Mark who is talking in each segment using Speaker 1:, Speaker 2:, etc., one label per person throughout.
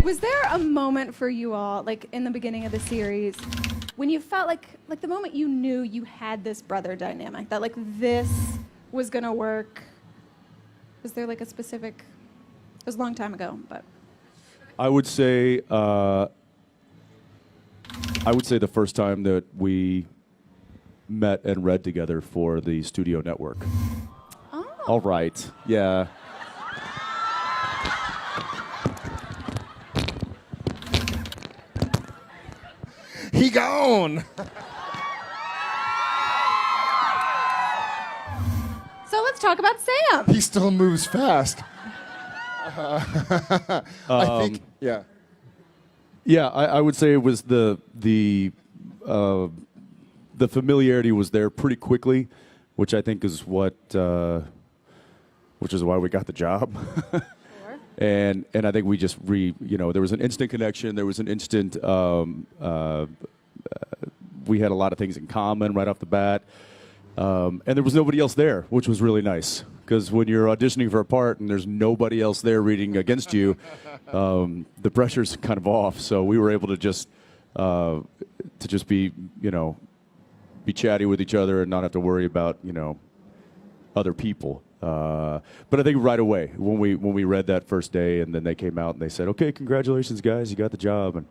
Speaker 1: Was there a moment for you all, like in the beginning of the series, when you felt like the moment you knew you had this brother dynamic, that like this was gonna work? Was there like a specific? It was a long time ago, but.
Speaker 2: I would say the first time that we met and read together for the Studio Network.
Speaker 1: Oh.
Speaker 2: All right. Yeah.
Speaker 3: He gone.
Speaker 1: So let's talk about Sam.
Speaker 3: He still moves fast. I think, yeah.
Speaker 2: Yeah, I would say it was the familiarity was there pretty quickly, which I think is which is why we got the job.
Speaker 1: Sure.
Speaker 2: And I think we just there was an instant connection. There was an instant. We had a lot of things in common right off the bat, and there was nobody else there, which was really nice. Because when you're auditioning for a part and there's nobody else there reading against you, the pressure's kind of off. So we were able to just be be chatty with each other and not have to worry about other people. But I think right away when we read that first day and then they came out and they said, "Okay, congratulations, guys, you got the job," and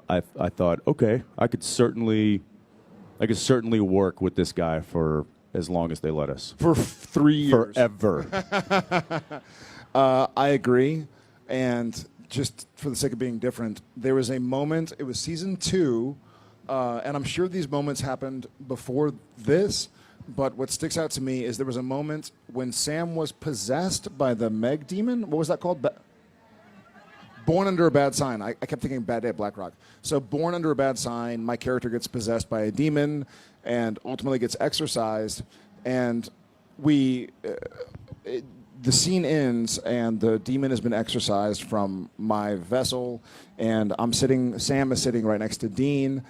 Speaker 2: I thought, okay, I could certainly work with this guy for as long as they let us.
Speaker 3: For 3 years.
Speaker 2: Forever.
Speaker 3: I agree. And just for the sake of being different, there was a moment, it was season 2, and I'm sure these moments happened before this, but what sticks out to me is there was a moment when Sam was possessed by the Meg demon. What was that called? Born Under a Bad Sign. I kept thinking Bad Day at Black Rock. So Born Under a Bad Sign, my character gets possessed by a demon and ultimately gets exorcised. And the scene ends and the demon has been exorcised from my vessel, and Sam is sitting right next to Dean,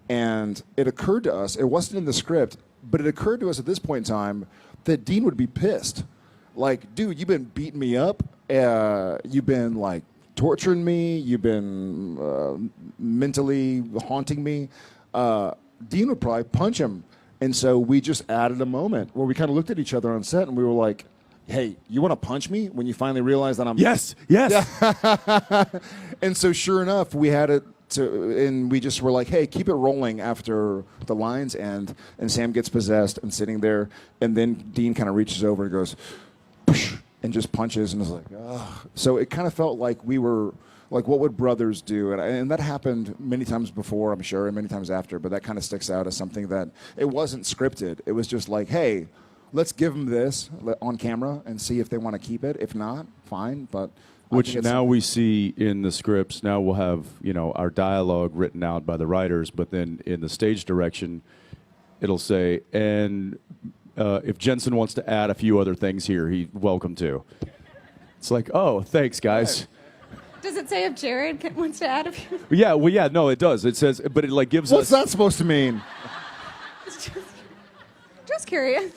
Speaker 3: and it occurred to us, it wasn't in the script, but it occurred to us at this point in time that Dean would be pissed. Like, dude, you've been beating me up. You've been like torturing me. You've been mentally haunting me. Dean would probably punch him. And so we just added a moment where we kind of looked at each other on set and we were like, "Hey, you want to punch me?" When you finally realize that I'm...
Speaker 2: Yes, yes.
Speaker 3: Yeah. And so sure enough, we had it and we just were like, "Hey, keep it rolling after the lines end." And Sam gets possessed and sitting there. And then Dean kind of reaches over and goes, "Psh," and just punches, and was like, ugh. So it kind of felt like we were like, what would brothers do? And that happened many times before, I'm sure, and many times after, but that kind of sticks out as something that it wasn't scripted. It was just like, hey, let's give them this on camera and see if they want to keep it. If not, fine. But
Speaker 2: which now we see in the scripts. Now we'll have our dialogue written out by the writers, but then in the stage direction, it'll say, and if Jensen wants to add a few other things here, he's welcome to. It's like, oh, thanks, guys.
Speaker 1: Does it say if Jared wants to add a few?
Speaker 2: Yeah, well, yeah, no, it does. It says, but it like gives us.
Speaker 3: What's that supposed to mean?
Speaker 1: Just curious.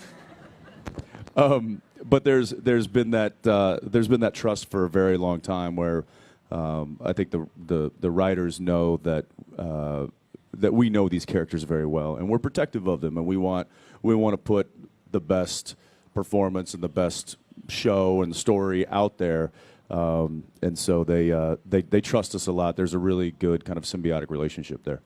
Speaker 2: But there's been that trust for a very long time where I think the writers know that that we know these characters very well and we're protective of them, and we want to put the best performance and the best show and story out there. And so they trust us a lot. There's a really good kind of symbiotic relationship there.